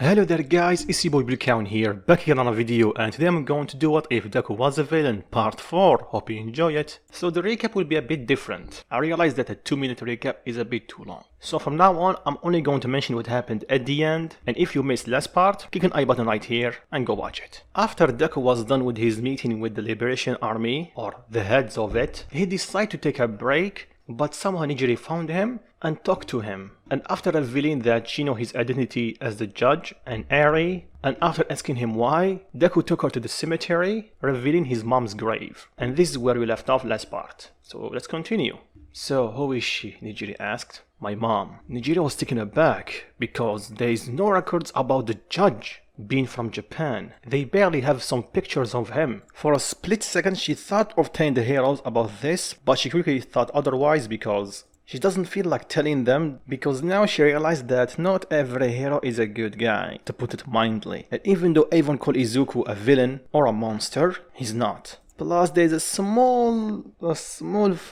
Hello there guys, it's your boy Blue here, back here on a video, and today I'm going to do What If Deku Was a Villain, part 4, hope you enjoy it. So the recap will be a bit different. I realized that a 2-minute recap is a bit too long. So from now on, I'm only going to mention what happened at the end, and if you missed last part, click an I button right here and go watch it. After Deku was done with his meeting with the Liberation Army, or the heads of it, he decided to take a break, but somehow Nijiri found him and talked to him. And after revealing that she knew his identity as the judge and Eri, and after asking him why, Deku took her to the cemetery, revealing his mom's grave. And this is where we left off last part. So let's continue. So who is she? Nijiri asked. My mom. Nijiri was taken aback because there is no records about the judge being from Japan. They barely have some pictures of him. For a split second she thought of telling the heroes about this, but she quickly thought otherwise because she doesn't feel like telling them, because now she realized that not every hero is a good guy, to put it mildly. And even though everyone calls Izuku a villain or a monster, he's not. Plus there's a small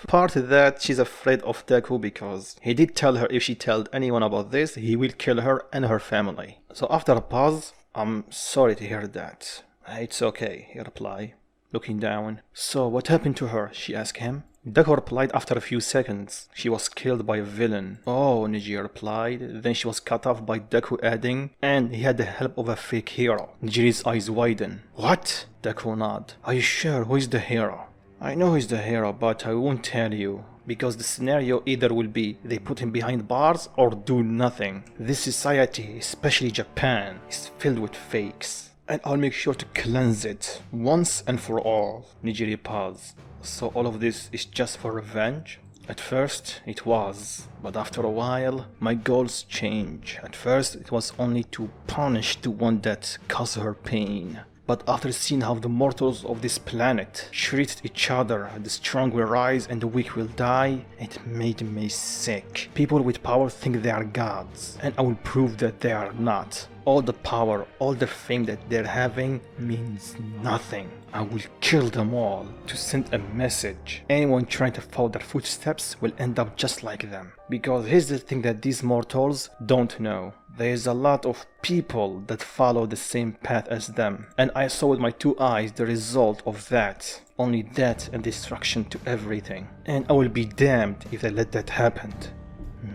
part that she's afraid of Deku, because he did tell her if she told anyone about this, he will kill her and her family. So after a pause, I'm sorry to hear that. It's okay, he replied, looking down. So what happened to her? She asked him. Deku replied after a few seconds. She was killed by a villain. Oh, Nijiri replied. Then she was cut off by Deku, adding, and he had the help of a fake hero. Nijiri's eyes widen. What? Deku nodded. Are you sure? Who is the hero? I know he's the hero, but I won't tell you, because the scenario either will be they put him behind bars or do nothing. This society, especially Japan, is filled with fakes, and I'll make sure to cleanse it once and for all. Nijiri paused. So all of this is just for revenge? At first it was, but after a while my goals change. At first it was only to punish the one that caused her pain. But after seeing how the mortals of this planet treat each other, the strong will rise and the weak will die, it made me sick. People with power think they are gods, and I will prove that they are not. All the power, all the fame that they're having means nothing. I will kill them all to send a message. Anyone trying to follow their footsteps will end up just like them. Because here's the thing that these mortals don't know. There is a lot of people that follow the same path as them. And I saw with my 2 eyes the result of that. Only death and destruction to everything. And I will be damned if they let that happen.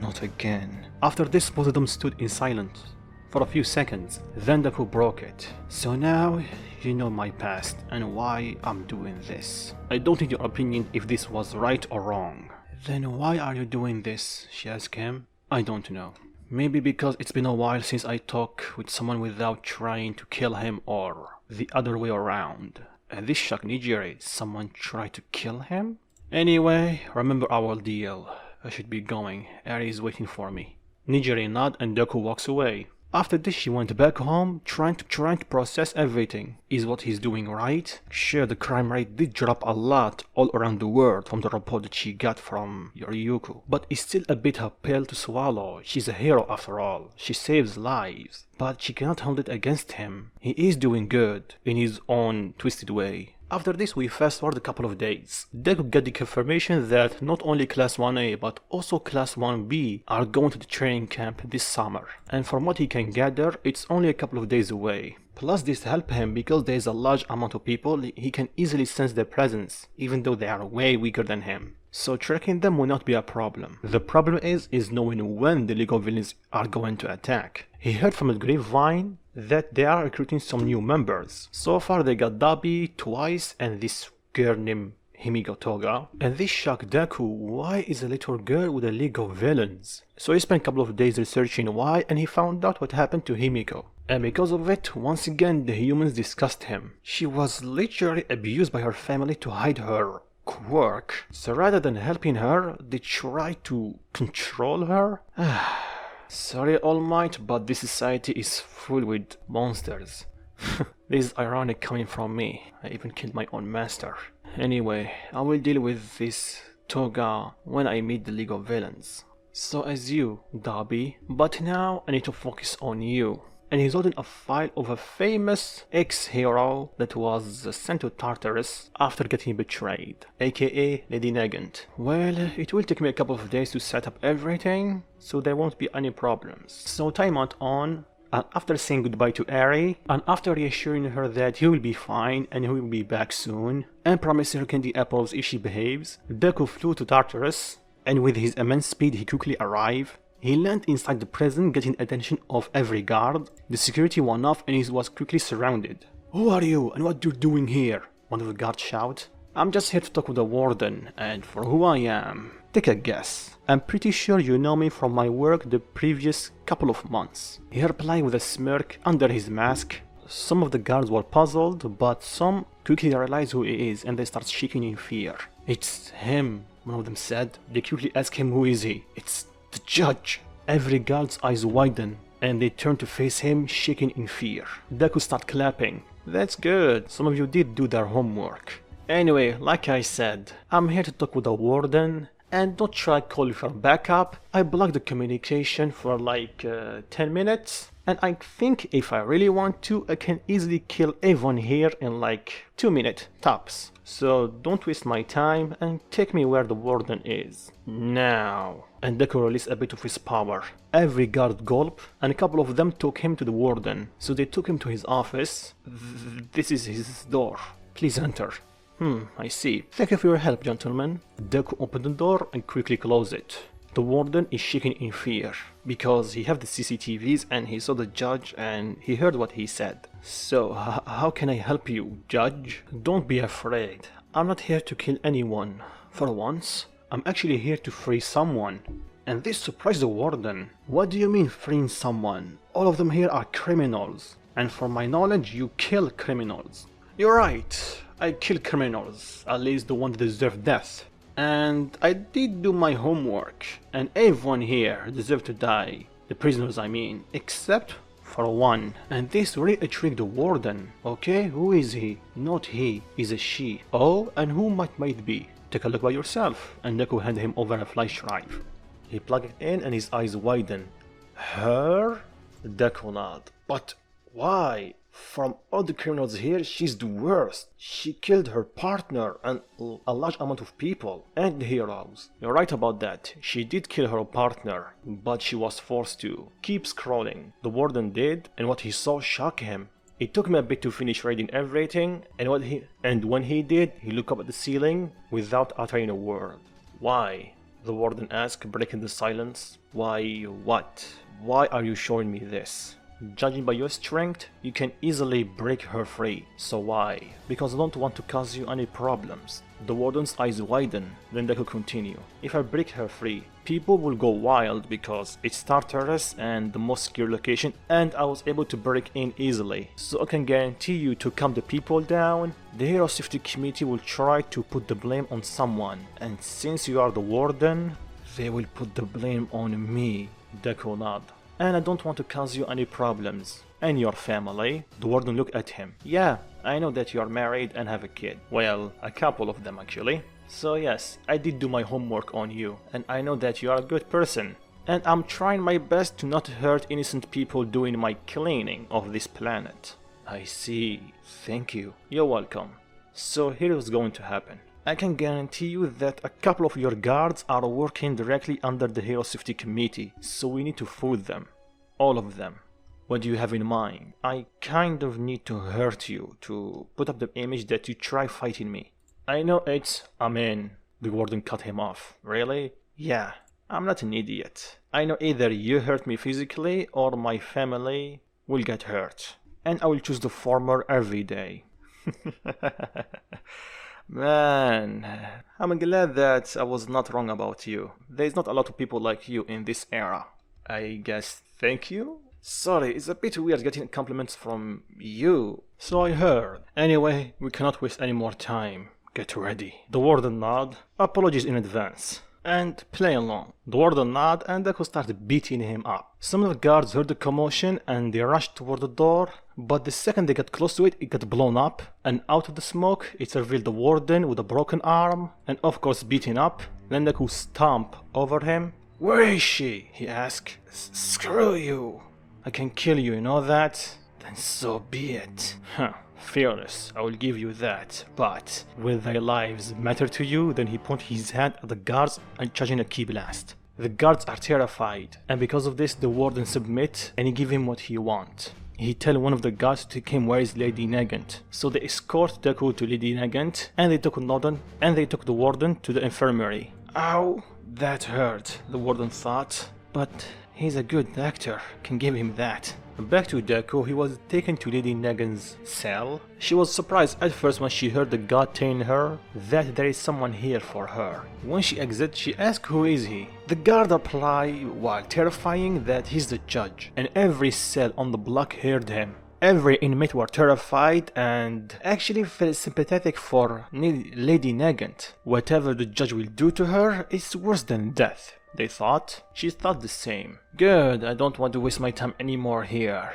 Not again. After this, both of them stood in silence for a few seconds. Then Deku broke it. So now you know my past and why I'm doing this. I don't need your opinion if this was right or wrong. Then why are you doing this? She asked him. I don't know. Maybe because it's been a while since I talked with someone without trying to kill him, or the other way around. And this shocked Nijiri. Someone tried to kill him? Anyway, remember our deal. I should be going. Eri is waiting for me. Nijiri nods and Deku walks away. After this she went back home, trying to process everything. Is what he's doing right? Sure, the crime rate did drop a lot all around the world from the report that she got from Izuku. But it's still a bit of a pill to swallow. She's a hero after all. She saves lives. But she cannot hold it against him. He is doing good in his own twisted way. After this we fast forward a couple of days. Deku got the confirmation that not only Class 1A but also Class 1B are going to the training camp this summer. And from what he can gather, it's only a couple of days away. Plus this helps him because there is a large amount of people, he can easily sense their presence, even though they are way weaker than him. So tracking them will not be a problem. The problem is knowing when the League of Villains are going to attack. He heard from a grapevine that they are recruiting some new members. So far they got Dabi twice and this girl named Himiko Toga. And this shocked Deku. Why is a little girl with a League of Villains? So he spent a couple of days researching why, and he found out what happened to Himiko. And because of it, once again the humans discussed him. She was literally abused by her family to hide her quirk. So rather than helping her, they tried to control her. Sorry All Might, but this society is full with monsters. This is ironic coming from me. I even killed my own master. Anyway, I will deal with this Toga when I meet the League of Villains. So as you, Dabi, but now I need to focus on you. And he's holding a file of a famous ex-hero that was sent to Tartarus after getting betrayed, aka Lady Negant. Well, it will take me a couple of days to set up everything, so there won't be any problems. So time went on, and after saying goodbye to Eri, and after reassuring her that he will be fine and he will be back soon, and promising her candy apples if she behaves, Deku flew to Tartarus, and with his immense speed he quickly arrived. He landed inside the prison, getting attention of every guard. The security went off and he was quickly surrounded. "Who are you and what you're doing here?" one of the guards shouted. "I'm just here to talk with the warden, and for who I am, take a guess. I'm pretty sure you know me from my work the previous couple of months." He replied with a smirk under his mask. Some of the guards were puzzled, but some quickly realized who he is and they start shaking in fear. "It's him," one of them said. They quickly asked him who is he. "It's the judge." Every guard's eyes widen and they turn to face him, shaking in fear. Deku started clapping. "That's good, some of you did do their homework. Anyway, like I said, I'm here to talk with the warden, and don't try to call for backup. I blocked the communication for like 10 minutes, and I think if I really want to, I can easily kill everyone here in like 2 minutes tops. So don't waste my time and take me where the warden is. Now." And Deku released a bit of his power. Every guard gulped, and a couple of them took him to the warden. So they took him to his office. This is his door. "Please enter." I see. "Thank you for your help, gentlemen." Deku opened the door and quickly closed it. The warden is shaking in fear, because he have the CCTVs and he saw the judge and he heard what he said. "So, how can I help you, judge?" "Don't be afraid. I'm not here to kill anyone. For once, I'm actually here to free someone." And this surprised the warden. "What do you mean freeing someone? All of them here are criminals. And from my knowledge, you kill criminals." "You're right. I kill criminals, at least the ones that deserve death. And I did do my homework, and everyone here deserved to die. The prisoners, I mean, except for one." And this really intrigued the warden. "Okay, who is he?" "Not he, is a she." "Oh, and who might be?" "Take a look by yourself." And Deku handed him over a flash drive. He plugged it in and his eyes widened. "Her?" Deku nodded. "But why? From all the criminals here, she's the worst. She killed her partner and a large amount of people, and the heroes." "You're right about that. She did kill her partner, but she was forced to." Keep scrolling. The warden did, and what he saw shocked him. It took him a bit to finish reading everything, and when he did, he looked up at the ceiling without uttering a word. "Why?" the warden asked, breaking the silence. "Why what? Why are you showing me this? Judging by your strength, you can easily break her free. So why?" "Because I don't want to cause you any problems." The warden's eyes widen, then Deku continue. "If I break her free, people will go wild because it's Tartarus and the most secure location, and I was able to break in easily. So I can guarantee you to calm the people down, the Hero Safety Committee will try to put the blame on someone, and since you are the warden, they will put the blame on me." Deku nodded. "And I don't want to cause you any problems. And your family?" The warden looked at him. "Yeah, I know that you are married and have a kid. Well, a couple of them actually. So yes, I did do my homework on you, and I know that you are a good person. And I'm trying my best to not hurt innocent people doing my cleaning of this planet." "I see. Thank you." "You're welcome. So here's going to happen. I can guarantee you that a couple of your guards are working directly under the Hero Safety Committee, so we need to fool them. All of them. What do you have in mind?" "I kind of need to hurt you, to put up the image that you try fighting me." "I know it. I'm in." The warden cut him off. "Really?" "Yeah, I'm not an idiot. I know either you hurt me physically or my family will get hurt. And I will choose the former every day." Man, I'm glad that I was not wrong about you. There's not a lot of people like you in this era. I guess thank you? Sorry, it's a bit weird getting compliments from you. So I heard. Anyway, we cannot waste any more time. Get ready. The warden nodded. Apologies in advance. And play along. The warden nodded and Deku started beating him up. Some of the guards heard the commotion and they rushed toward the door, but the second they got close to it, it got blown up, and out of the smoke, it revealed the warden with a broken arm, and of course beaten up. Then Deku stomped over him. "Where is she?" he asked. "Screw you. I can kill you, you know that? Then so be it." "Huh. Fearless, I will give you that, but will their lives matter to you?" Then he pointed his hand at the guards and charging a ki blast. The guards are terrified, and because of this the warden submit and he give him what he want. He tell one of the guards to take him where is Lady Nagant. So they escort Deku to Lady Nagant, and they took the warden to the infirmary. Ow, that hurt, the warden thought, but he's a good actor, can give him that. Back to Deku, he was taken to Lady Nagant's cell. She was surprised at first when she heard the guard telling her that there is someone here for her. When she exits, she asks who is he. The guard reply while terrifying that he's the judge, and every cell on the block heard him. Every inmate were terrified and actually felt sympathetic for Lady Nagant. Whatever the judge will do to her is worse than death, they thought. She thought the same. Good, I don't want to waste my time anymore here,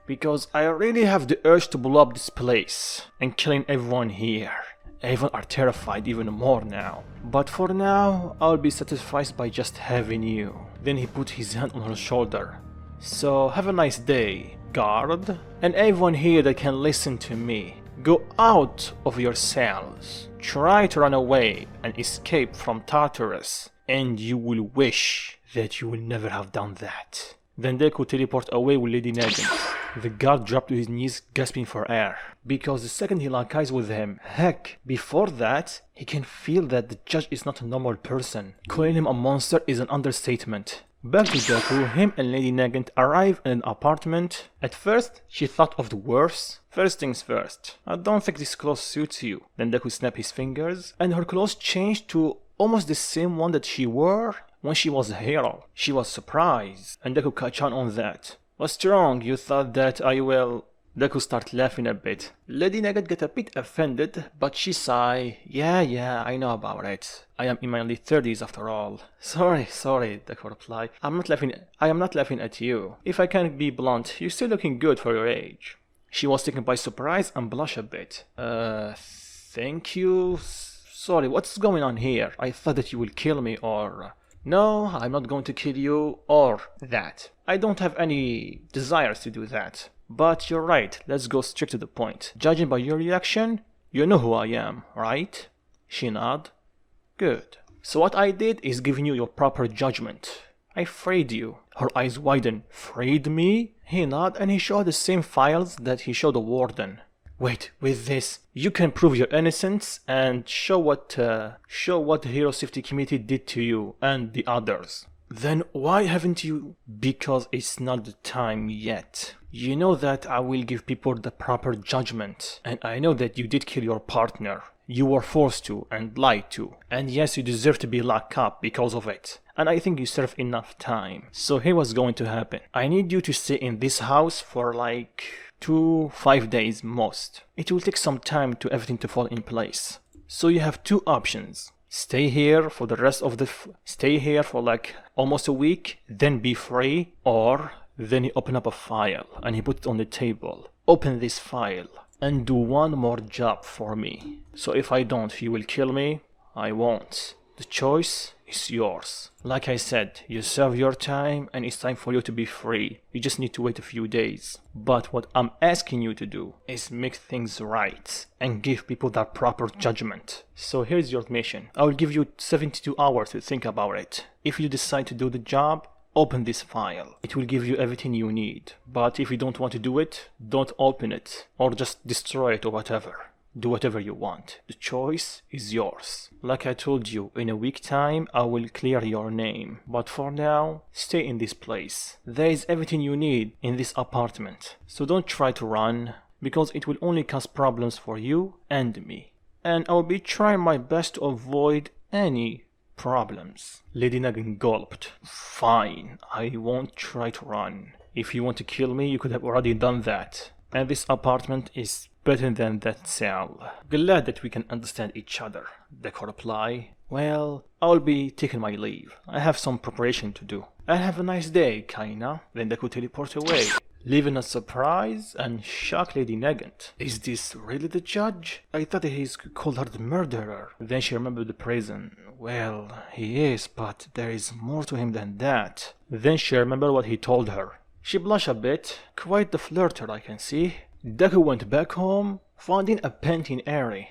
because I really have the urge to blow up this place and killing everyone here. Everyone are terrified even more now. But for now, I'll be satisfied by just having you. Then he put his hand on her shoulder. So have a nice day, guard, and everyone here that can listen to me. Go out of your cells. Try to run away and escape from Tartarus, and you will wish that you will never have done that. Then Deku teleport away with Lady Nagant. The guard dropped to his knees gasping for air, because the second he locked eyes with him, heck, before that, he can feel that the judge is not a normal person. Calling him a monster is an understatement. Back to Deku, him and Lady Nagant arrive in an apartment. At first, she thought of the worst. First things first, I don't think this clothes suits you. Then Deku snapped his fingers, and her clothes changed to almost the same one that she wore when she was a hero. She was surprised, and Deku catch on that. What's wrong? You thought that I will... Deku started laughing a bit. Lady Nagant got a bit offended, but she sighed. Yeah, I know about it. I am in my late 30s after all. Sorry, Deku replied. I am not laughing at you. If I can be blunt, you're still looking good for your age. She was taken by surprise and blushed a bit. Thank you? Sorry, what's going on here? I thought that you will kill me or... No, I'm not going to kill you or that. I don't have any desires to do that. But you're right, let's go straight to the point. Judging by your reaction, you know who I am, right? She nodded. Good. So what I did is giving you your proper judgment. I freed you. Her eyes widened. Freed me? He nodded and he showed the same files that he showed the warden. Wait, with this, you can prove your innocence and show what the Hero Safety Committee did to you and the others. Then why haven't you? Because it's not the time yet. You know that I will give people the proper judgment, and I know that you did kill your partner. You were forced to and lied to, and yes, you deserve to be locked up because of it. And I think you serve enough time. So here what's going to happen. I need you to stay in this house for like 5 days most. It will take some time to everything to fall in place. So you have two options. Stay here for the rest of the stay here for like almost a week, then be free, or then he open up a file and he put it on the table. Open this file and do one more job for me. So if I don't, you will kill me. I won't. The choice is yours. Like I said, you serve your time and it's time for you to be free. You just need to wait a few days. But what I'm asking you to do is make things right and give people that proper judgment. So here's your mission. I will give you 72 hours to think about it. If you decide to do the job, open this file. It will give you everything you need. But if you don't want to do it, don't open it or just destroy it or whatever. Do whatever you want. The choice is yours. Like I told you, in a week time, I will clear your name. But for now, stay in this place. There is everything you need in this apartment. So don't try to run, because it will only cause problems for you and me. And I will be trying my best to avoid any problems. Lady Nagant gulped. Fine, I won't try to run. If you want to kill me, you could have already done that. And this apartment is better than that cell. Glad that we can understand each other, Deku replied. Well, I'll be taking my leave. I have some preparation to do. And have a nice day, Kaina. Then Deku teleported away, leaving a surprise and shocked Lady Nagant. Is this really the judge? I thought he's called her the murderer. Then she remembered the prison. Well, he is, but there is more to him than that. Then she remembered what he told her. She blushed a bit. Quite the flirter, I can see. Deku went back home, finding a painting airy.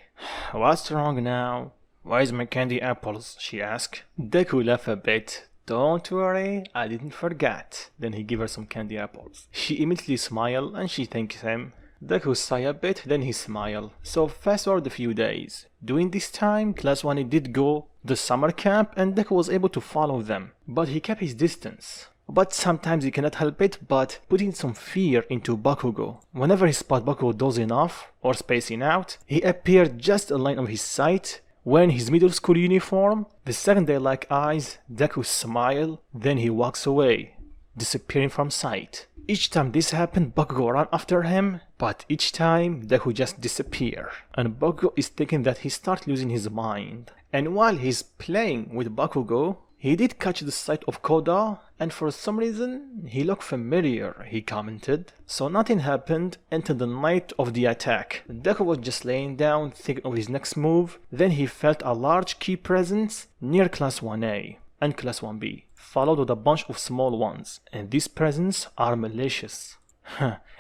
What's wrong now? Where's my candy apples? She asked. Deku laughed a bit. Don't worry, I didn't forget. Then he gave her some candy apples. She immediately smiled and she thanks him. Deku sighed a bit, then he smiled. So fast forward a few days. During this time, Class 1 did go the summer camp and Deku was able to follow them. But he kept his distance. But sometimes he cannot help it but putting some fear into Bakugo. Whenever he spot Bakugo dozing off or spacing out, he appeared just a line of his sight. Wearing his middle school uniform, the second they lock eyes, Deku smile, then he walks away, disappearing from sight. Each time this happened, Bakugo ran after him, but each time Deku just disappear. And Bakugo is thinking that he start losing his mind. And while he's playing with Bakugo, he did catch the sight of Koda, and for some reason, he looked familiar, he commented. So nothing happened until the night of the attack. Deku was just laying down, thinking of his next move. Then he felt a large key presence near Class 1A and Class 1B, followed with a bunch of small ones. And these presents are malicious.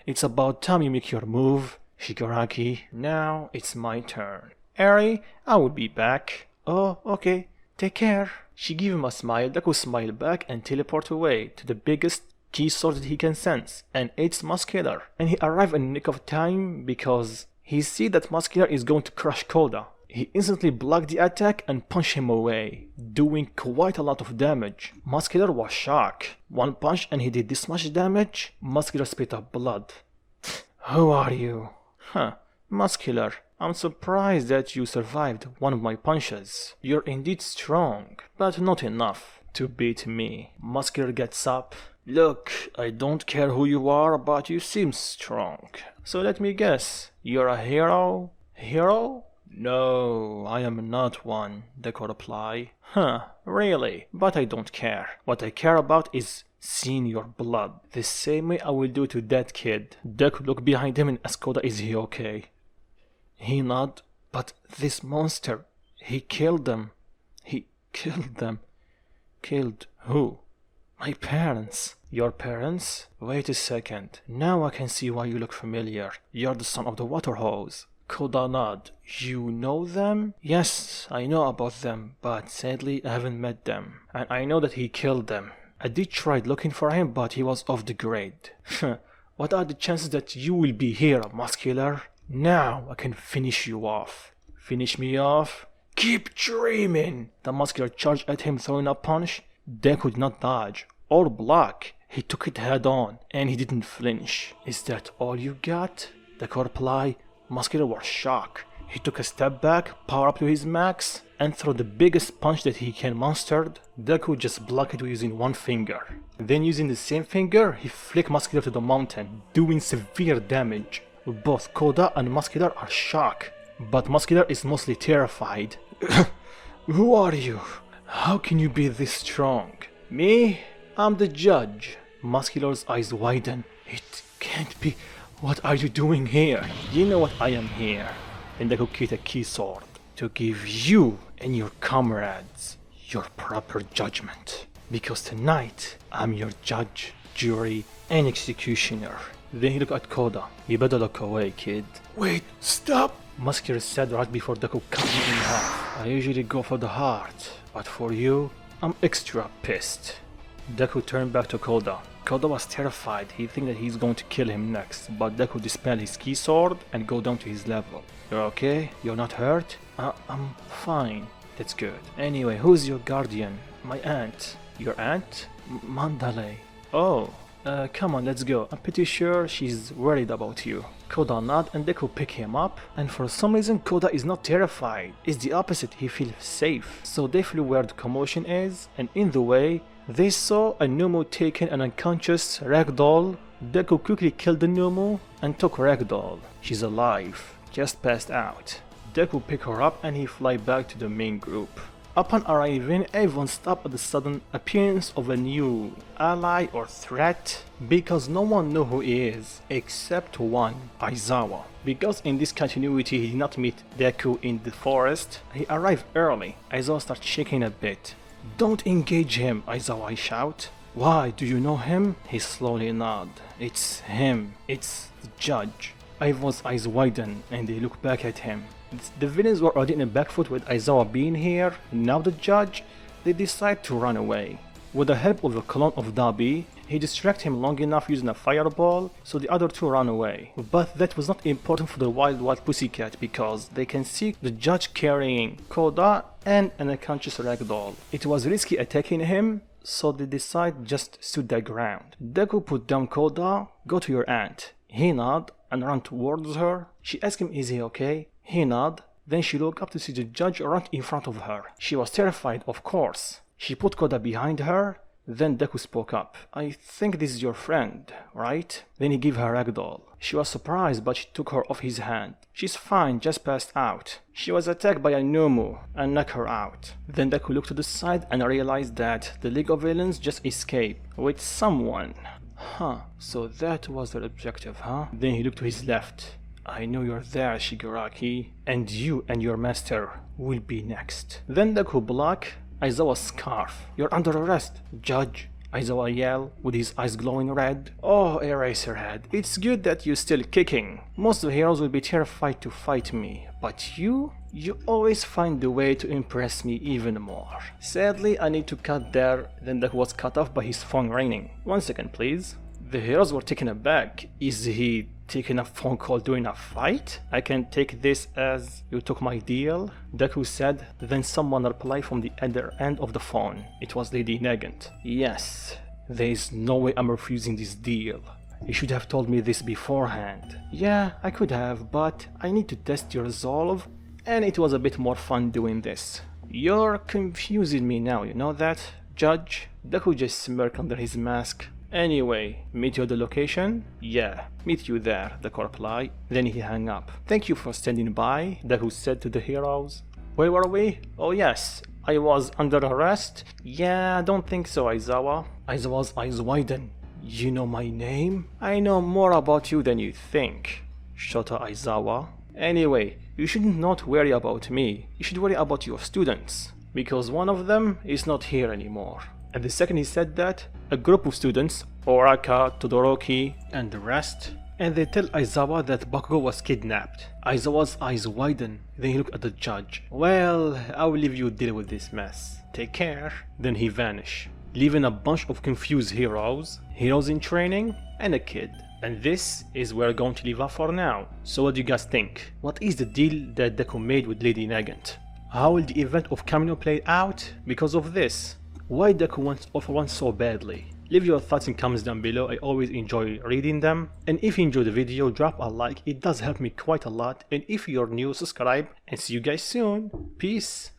It's about time you make your move, Shigaraki. Now it's my turn. Eri, I will be back. Oh, okay. Take care. She gave him a smile. Deku smiled back and teleported away to the biggest key source that he can sense, and it's Muscular. And he arrived in the nick of time because he sees that Muscular is going to crush Koda. He instantly blocked the attack and punched him away, doing quite a lot of damage. Muscular was shocked. One punch and he did this much damage. Muscular spit up blood. Who are you? Muscular. I'm surprised that you survived one of my punches. You're indeed strong, but not enough to beat me. Muscular gets up. Look, I don't care who you are, but you seem strong. So let me guess, you're a hero? Hero? No, I am not one, Deku replied. Really? But I don't care. What I care about is seeing your blood. The same way I will do to that kid. Deku looked behind him and asked Koda, is he okay? He nodded, but this monster, he killed them. He killed them. Killed who? My parents. Your parents? Wait a second. Now I can see why you look familiar. You're the son of the water hose. Koda nodded. You know them? Yes, I know about them, but sadly I haven't met them. And I know that he killed them. I did try looking for him, but he was off the grid. What are the chances that you will be here, Muscular? Now I can finish you off. Finish me off? Keep dreaming! The Muscular charged at him, throwing a punch. Deku did not dodge or block. He took it head on, and he didn't flinch. Is that all you got? Deku replied. Muscular was shocked. He took a step back, power up to his max, and threw the biggest punch that he can mustered. Deku just blocked it using one finger. Then using the same finger, he flicked Muscular to the mountain, doing severe damage. Both Koda and Muscular are shocked, but Muscular is mostly terrified. Who are you? How can you be this strong? Me? I'm the judge. Muscular's eyes widen. It can't be. What are you doing here? You know what I am here. And Deku kicked a key sword to give you and your comrades your proper judgment. Because tonight, I'm your judge, jury, and executioner. Then he looked at Koda. You better look away, kid. Wait, stop! Muscular said right before Deku cut me in half. I usually go for the heart, but for you, I'm extra pissed. Deku turned back to Koda. Koda was terrified. He think that he's going to kill him next, but Deku dispelled his key sword and go down to his level. You're okay? You're not hurt? I'm fine. That's good. Anyway, who's your guardian? My aunt. Your aunt? Mandalay. Oh. Come on, let's go. I'm pretty sure she's worried about you. Koda nodded and Deku picked him up, and for some reason Koda is not terrified. It's the opposite, he feels safe. So they flew where the commotion is, and in the way, they saw a Numu taking an unconscious ragdoll. Deku quickly killed the Numu and took ragdoll. She's alive, just passed out. Deku picked her up and he fly back to the main group. Upon arriving, everyone stopped at the sudden appearance of a new ally or threat, because no one knew who he is, except one, Aizawa. Because in this continuity he did not meet Deku in the forest, he arrived early. Aizawa starts shaking a bit. Don't engage him, Aizawa, I shout. Why, do you know him? He slowly nodded. It's him, it's the judge. Aizawa's eyes widen and they look back at him. The villains were already in a back foot with Aizawa being here, and now the judge, they decide to run away. With the help of a clone of Dabi, he distracted him long enough using a fireball so the other two ran away. But that was not important for the wild pussycat because they can see the judge carrying Koda and an unconscious ragdoll. It was risky attacking him, so they decide just stood their ground. Deku put down Koda. Go to your aunt. He nod and ran towards her. She asked him, is he okay? He nod. Then she looked up to see the judge right in front of her. She was terrified, of course. She put Koda behind her. Then Deku spoke up. I think this is your friend, right? Then he gave her ragdoll. She was surprised, but she took her off his hand. She's fine, just passed out. She was attacked by a Nomu and knocked her out. Then Deku looked to the side and realized that the League of Villains just escaped with someone. Huh, so that was their objective, huh? Then he looked to his left. I know you're there, Shigaraki, and you and your master will be next. Then Deku blocked Aizawa's scarf. You're under arrest, Judge. Aizawa yelled with his eyes glowing red. Oh, Eraserhead, it's good that you're still kicking. Most of the heroes will be terrified to fight me, but you always find a way to impress me even more. Sadly, I need to cut there. Then Deku was cut off by his phone ringing. 1 second, please. The heroes were taken aback. Is he taking a phone call during a fight? I can take this as you took my deal, Deku said. Then someone replied from the other end of the phone. It was Lady Nagant. Yes, there is no way I'm refusing this deal. You should have told me this beforehand. Yeah, I could have, but I need to test your resolve, and it was a bit more fun doing this. You're confusing me now, you know that, Judge? Deku just smirked under his mask. Anyway, meet you at the location? Yeah, meet you there, Deku replied. Then he hung up. Thank you for standing by, Deku said to the heroes. Where were we? Oh yes, I was under arrest? Yeah, I don't think so, Aizawa. Aizawa's eyes widened. You know my name? I know more about you than you think, Shota Aizawa. Anyway, you should not worry about me. You should worry about your students, because one of them is not here anymore. And the second he said that, a group of students, Oraka, Todoroki, and the rest, and they tell Aizawa that Bakugo was kidnapped. Aizawa's eyes widen. Then he looked at the judge. Well, I'll leave you deal with this mess. Take care. Then he vanished, leaving a bunch of confused heroes in training, and a kid. And this is where we're going to leave off for now. So what do you guys think? What is the deal that Deku made with Lady Nagant? How will the event of Kamino play out because of this? Why Deku wants All For One so badly? Leave your thoughts in comments down below. I always enjoy reading them. And if you enjoyed the video, drop a like. It does help me quite a lot. And if you're new, subscribe. And see you guys soon. Peace.